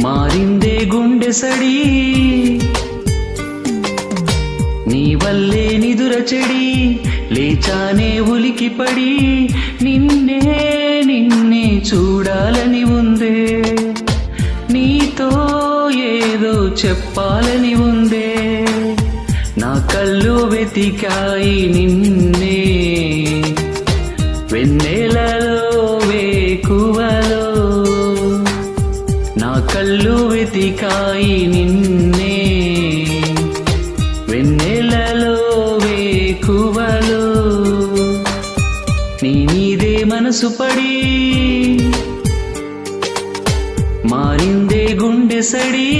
మారిందే గుండె సడి నీ వల్లే నిదుర చెడి లేచానే ఉలికిపడి నిన్నే నిన్నే చూడాలని ఉందే నీతో ఏదో చెప్పాలని ఉందే నా కళ్ళు వెతికాయి నిన్నే వెన్నెలలో వేకువలో నా కళ్ళు వెతికాయి నిన్నే వెన్నెలలో వేకువలో నీ మీదే మనసు పడి మారిందే గుండె సడి